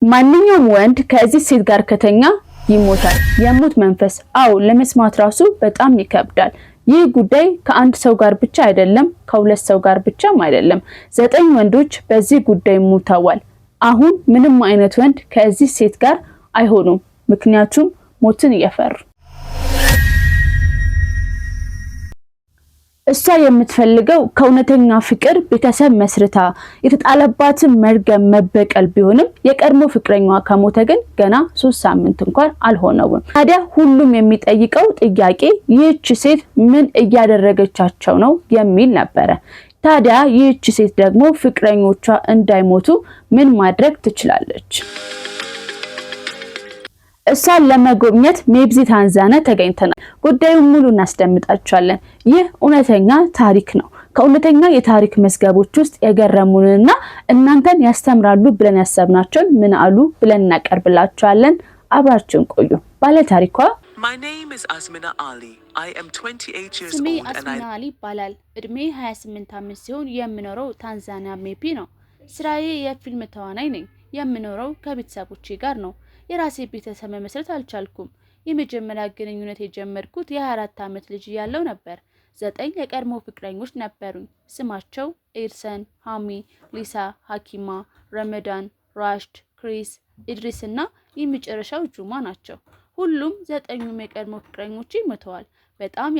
ማንኛውም ወንድ ከዚህ ሴት ጋር ከተኛ ይሞታል። የሞት መንፈስ አው ለመስማት ራሱ በጣም ይከብዳል። ይህ ጉዳይ ከአንድ ሰው ጋር ብቻ አይደለም፣ ከሁለት ሰው ጋር ብቻም አይደለም። 9 ወንዶች በዚህ ጉዳይ ሞተዋል። አሁን ምንም አይነት ወንድ ከዚህ ሴት ጋር አይሆኑም፣ ምክንያቱም ሞትን እየፈሩ። እሷ የምትፈልገው ከእውነተኛ ፍቅር ቤተሰብ መስርታ የተጣለባትን መርገም መበቀል ቢሆንም የቀድሞ ፍቅረኛዋ ከሞተ ግን ገና 3 ሳምንት እንኳን አልሆነውም። ታዲያ ሁሉም የሚጠይቀው ጥያቄ ይህች ሴት ምን እያደረገቻቸው ነው የሚል ነበረ። ታዲያ ይህች ሴት ደግሞ ፍቅረኞቿ እንዳይሞቱ ምን ማድረግ ትችላለች? እሷን ለመጎብኘት ሜብዚ ታንዛኒያ ተገኝተናል። ጉዳዩን ሙሉ እናስደምጣችኋለን። ይህ እውነተኛ ታሪክ ነው። ከእውነተኛ የታሪክ መዝገቦች ውስጥ የገረሙንና እናንተን ያስተምራሉ ብለን ያሰብናቸውን ምን አሉ ብለን እናቀርብላችኋለን። አብራችሁን ቆዩ። ባለ ታሪኳ My name is Azmina Ali. I am 28 years ስሜ old and አስሚና አሊ ይባላል። እድሜ 28 ዓመት ሲሆን የምኖረው ታንዛኒያ ሜፒ ነው። ስራዬ የፊልም ተዋናይ ነኝ። የምኖረው ከቤተሰቦቼ ጋር ነው። የራሴ ቤተሰብ መመስረት አልቻልኩም። የመጀመሪያ ግንኙነት የጀመርኩት የ24 ዓመት ልጅ ያለው ነበር። 9 የቀድሞ ፍቅረኞች ነበሩኝ። ስማቸው ኤርሰን፣ ሃሚ፣ ሊሳ፣ ሀኪማ፣ ረመዳን፣ ራሽድ፣ ክሪስ፣ ኢድሪስ እና የመጨረሻው ጁማ ናቸው። ሁሉም 9ኙም የቀድሞ ፍቅረኞቼ ሞተዋል። በጣም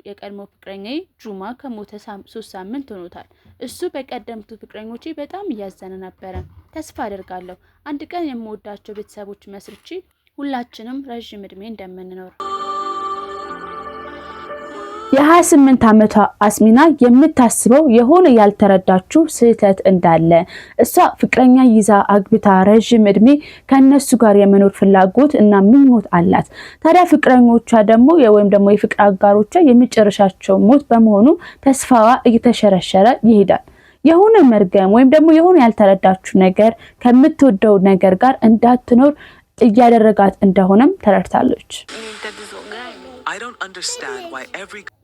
የቀድሞ ፍቅረኛዬ ጁማ ከሞተ 3 ሳምንት ሆኖታል። እሱ በቀደምቱ ፍቅረኞቼ በጣም እያዘነ ነበረ። ተስፋ አደርጋለሁ አንድ ቀን የምወዳቸው ቤተሰቦች መስርቼ ሁላችንም ረጅም እድሜ እንደምንኖር። የ28 ዓመቷ አስሚና የምታስበው የሆነ ያልተረዳችው ስህተት እንዳለ፣ እሷ ፍቅረኛ ይዛ አግብታ ረጅም እድሜ ከነሱ ጋር የመኖር ፍላጎት እና ምኞት አላት። ታዲያ ፍቅረኞቿ ደግሞ ወይም ደግሞ የፍቅር አጋሮቿ የመጨረሻቸው ሞት በመሆኑ ተስፋዋ እየተሸረሸረ ይሄዳል። የሆነ መርገም ወይም ደግሞ የሆነ ያልተረዳችው ነገር ከምትወደው ነገር ጋር እንዳትኖር እያደረጋት እንደሆነም ተረድታለች። I don't understand why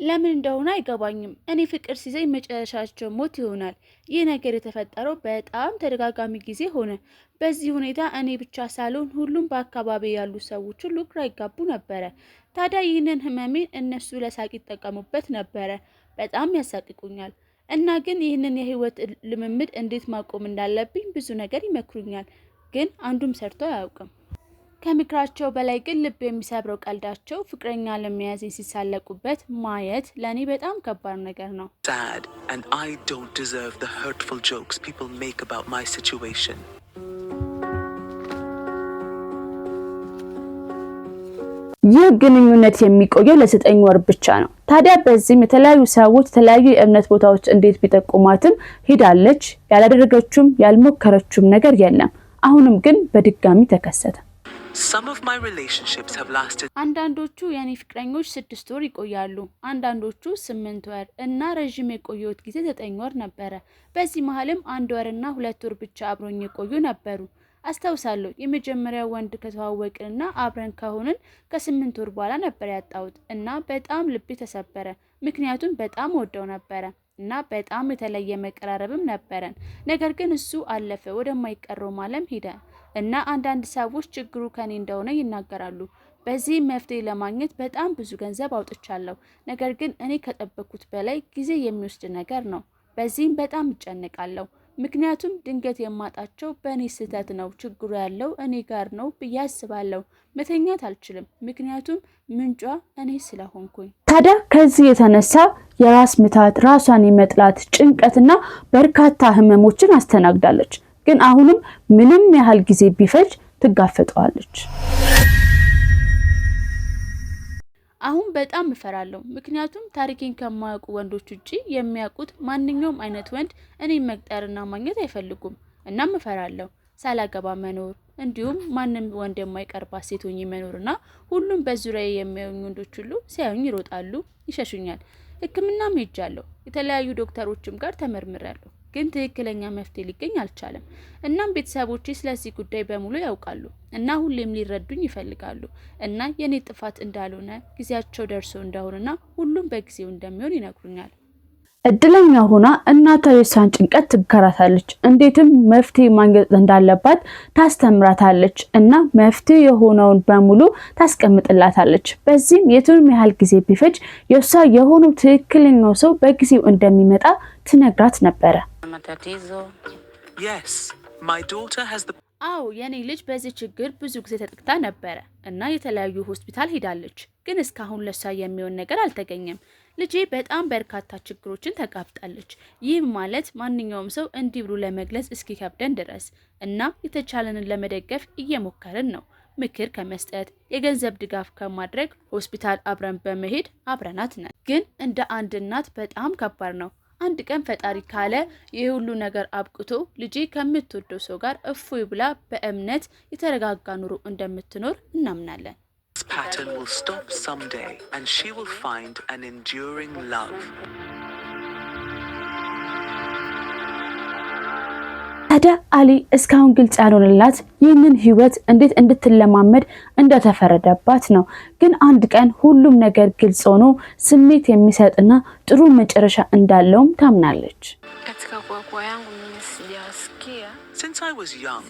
ለምን እንደሆነ አይገባኝም። እኔ ፍቅር ሲይዘኝ መጨረሻቸው ሞት ይሆናል። ይህ ነገር የተፈጠረው በጣም ተደጋጋሚ ጊዜ ሆነ። በዚህ ሁኔታ እኔ ብቻ ሳልሆን ሁሉም በአካባቢ ያሉ ሰዎች ሁሉ ግራ ይጋቡ ነበረ። ታዲያ ይህንን ህመሜን እነሱ ለሳቅ ይጠቀሙበት ነበረ። በጣም ያሳቅቁኛል እና ግን ይህንን የህይወት ልምምድ እንዴት ማቆም እንዳለብኝ ብዙ ነገር ይመክሩኛል። ግን አንዱም ሰርቶ አያውቅም። ከምክራቸው በላይ ግን ልብ የሚሰብረው ቀልዳቸው ፍቅረኛ ለመያዝ ሲሳለቁበት ማየት ለኔ በጣም ከባድ ነገር ነው። sad and I don't deserve the hurtful jokes people make about my situation. ይህ ግንኙነት የሚቆየው ለ9 ወር ብቻ ነው። ታዲያ በዚህም የተለያዩ ሰዎች የተለያዩ የእምነት ቦታዎች እንዴት ቢጠቁማትም ሄዳለች። ያላደረገችውም ያልሞከረችውም ነገር የለም። አሁንም ግን በድጋሚ ተከሰተ። Some of my relationships have lasted. አንዳንዶቹ የኔ ፍቅረኞች 6 ወር ይቆያሉ፣ አንዳንዶቹ 8 ወር እና ረጅም የቆየሁት ጊዜ 9 ወር ነበረ። በዚህ መሀልም 1 ወር እና 2 ወር ብቻ አብሮኝ የቆዩ ነበሩ። አስታውሳለሁ የመጀመሪያው ወንድ ከተዋወቅንና አብረን ከሆንን ከ8 ወር በኋላ ነበር ያጣሁት እና በጣም ልቤ ተሰበረ። ምክንያቱም በጣም ወደው ነበረ እና በጣም የተለየ መቀራረብም ነበረን። ነገር ግን እሱ አለፈ፣ ወደማይቀረው ዓለም ሄደ እና አንዳንድ ሰዎች ችግሩ ከኔ እንደሆነ ይናገራሉ። በዚህ መፍትሄ ለማግኘት በጣም ብዙ ገንዘብ አውጥቻለሁ። ነገር ግን እኔ ከጠበቅኩት በላይ ጊዜ የሚወስድ ነገር ነው። በዚህም በጣም እጨነቃለሁ። ምክንያቱም ድንገት የማጣቸው በእኔ ስህተት ነው። ችግሩ ያለው እኔ ጋር ነው ብዬ አስባለሁ። መተኛት አልችልም፣ ምክንያቱም ምንጯ እኔ ስለሆንኩኝ። ታዲያ ከዚህ የተነሳ የራስ ምታት፣ ራሷን የመጥላት ጭንቀትና በርካታ ህመሞችን አስተናግዳለች። ግን አሁንም ምንም ያህል ጊዜ ቢፈጅ ትጋፈጠዋለች። አሁን በጣም እፈራለሁ፣ ምክንያቱም ታሪኬን ከማያውቁ ወንዶች ውጪ የሚያውቁት ማንኛውም አይነት ወንድ እኔን መቅጠርና ማግኘት አይፈልጉም። እናም እፈራለሁ ሳላገባ መኖር፣ እንዲሁም ማንም ወንድ የማይቀርባት ሴት ሆኜ መኖርና ሁሉም በዙሪያዬ የሚያዩኝ ወንዶች ሁሉ ሲያዩኝ ይሮጣሉ፣ ይሸሹኛል። ሕክምናም ሄጃለሁ፣ የተለያዩ ዶክተሮችም ጋር ተመርምሬያለሁ። ግን ትክክለኛ መፍትሄ ሊገኝ አልቻለም። እናም ቤተሰቦቼ ስለዚህ ጉዳይ በሙሉ ያውቃሉ እና ሁሌም ሊረዱኝ ይፈልጋሉ እና የኔ ጥፋት እንዳልሆነ ጊዜያቸው ደርሶ እንደሆነና ሁሉም በጊዜው እንደሚሆን ይነግሩኛል። እድለኛ ሆና እናቷ የሷን ጭንቀት ትጋራታለች። እንዴትም መፍትሄ ማግኘት እንዳለባት ታስተምራታለች እና መፍትሄ የሆነውን በሙሉ ታስቀምጥላታለች። በዚህም የቱንም ያህል ጊዜ ቢፈጅ የሷ የሆኑ ትክክለኛው ሰው በጊዜው እንደሚመጣ ትነግራት ነበረ። Yes, my daughter has the አዎ የኔ ልጅ በዚህ ችግር ብዙ ጊዜ ተጠቅታ ነበረ እና የተለያዩ ሆስፒታል ሄዳለች፣ ግን እስካሁን ለሷ የሚሆን ነገር አልተገኘም። ልጄ በጣም በርካታ ችግሮችን ተጋፍጣለች። ይህም ማለት ማንኛውም ሰው እንዲህ ብሎ ለመግለጽ እስኪከብደን ድረስ እና የተቻለንን ለመደገፍ እየሞከርን ነው። ምክር ከመስጠት የገንዘብ ድጋፍ ከማድረግ ሆስፒታል አብረን በመሄድ አብረናት ነን። ግን እንደ አንድ እናት በጣም ከባድ ነው። አንድ ቀን ፈጣሪ ካለ ይህ ሁሉ ነገር አብቅቶ ልጄ ከምትወደው ሰው ጋር እፎይ ብላ በእምነት የተረጋጋ ኑሮ እንደምትኖር እናምናለን። This pattern will stop someday and she will find an enduring love. ታዲያ አሊ እስካሁን ግልጽ ያልሆነላት ይህንን ህይወት እንዴት እንድትለማመድ እንደተፈረደባት ነው። ግን አንድ ቀን ሁሉም ነገር ግልጽ ሆኖ ስሜት የሚሰጥና ጥሩ መጨረሻ እንዳለውም ታምናለች። Since I was young,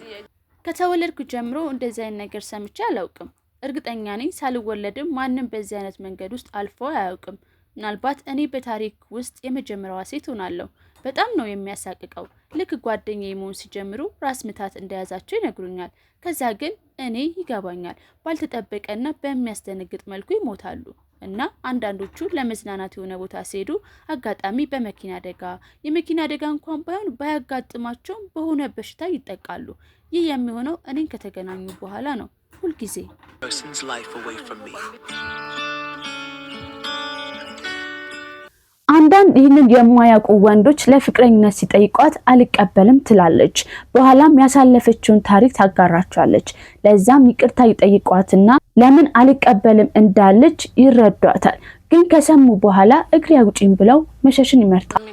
ከተወለድኩ ጀምሮ እንደዚህ አይነት ነገር ሰምቼ አላውቅም። እርግጠኛ ነኝ ሳልወለድም ማንም በዚህ አይነት መንገድ ውስጥ አልፎ አያውቅም። ምናልባት እኔ በታሪክ ውስጥ የመጀመሪያዋ ሴት ሆናለሁ። በጣም ነው የሚያሳቅቀው። ልክ ጓደኛዬ መሆን ሲጀምሩ ራስ ምታት እንደያዛቸው ይነግሩኛል። ከዛ ግን እኔ ይገባኛል ባልተጠበቀና በሚያስደነግጥ መልኩ ይሞታሉ። እና አንዳንዶቹ ለመዝናናት የሆነ ቦታ ሲሄዱ አጋጣሚ በመኪና አደጋ የመኪና አደጋ እንኳን ባያጋጥማቸውም በሆነ በሽታ ይጠቃሉ። ይህ የሚሆነው እኔን ከተገናኙ በኋላ ነው። ሁልጊዜ person's life away from me. አንዳንድ ይህንን የማያውቁ ወንዶች ለፍቅረኝነት ሲጠይቋት አልቀበልም ትላለች። በኋላም ያሳለፈችውን ታሪክ ታጋራቸዋለች። ለዛም ይቅርታ ይጠይቋትና ለምን አልቀበልም እንዳለች ይረዷታል። ግን ከሰሙ በኋላ እግሬ አውጪኝ ብለው መሸሽን ይመርጣሉ።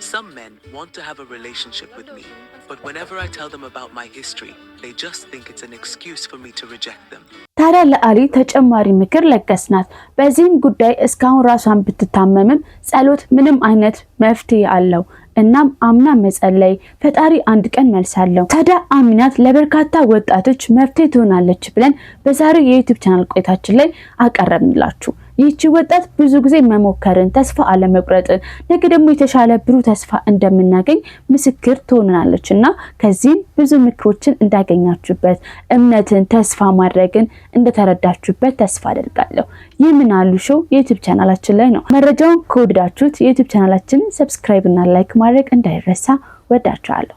Some men want to have a relationship with me, but whenever I tell them about my history, they just think it's an excuse for me to reject them. ታዲያ ለአሊ ተጨማሪ ምክር ለገስናት። በዚህም ጉዳይ እስካሁን ራሷን ብትታመምም ጸሎት ምንም አይነት መፍትሄ አለው። እናም አምና መጸለይ ፈጣሪ አንድ ቀን መልሳለሁ። ታዲያ አሚናት ለበርካታ ወጣቶች መፍትሄ ትሆናለች ብለን በዛሬው የዩቲዩብ ቻናል ቆይታችን ላይ አቀረብንላችሁ። ይህቺ ወጣት ብዙ ጊዜ መሞከርን፣ ተስፋ አለመቁረጥን፣ ነገ ደግሞ የተሻለ ብሩህ ተስፋ እንደምናገኝ ምስክር ትሆናለችና ከዚህም ብዙ ምክሮችን እንዳገኛችሁበት፣ እምነትን፣ ተስፋ ማድረግን እንደተረዳችሁበት ተስፋ አደርጋለሁ። ይህ ምን አሉ ሾው የዩቲዩብ ቻናላችን ላይ ነው። መረጃውን ከወደዳችሁት የዩቲዩብ ቻናላችንን ሰብስክራይብ እና ላይክ ማድረግ እንዳይረሳ። ወዳችኋለሁ።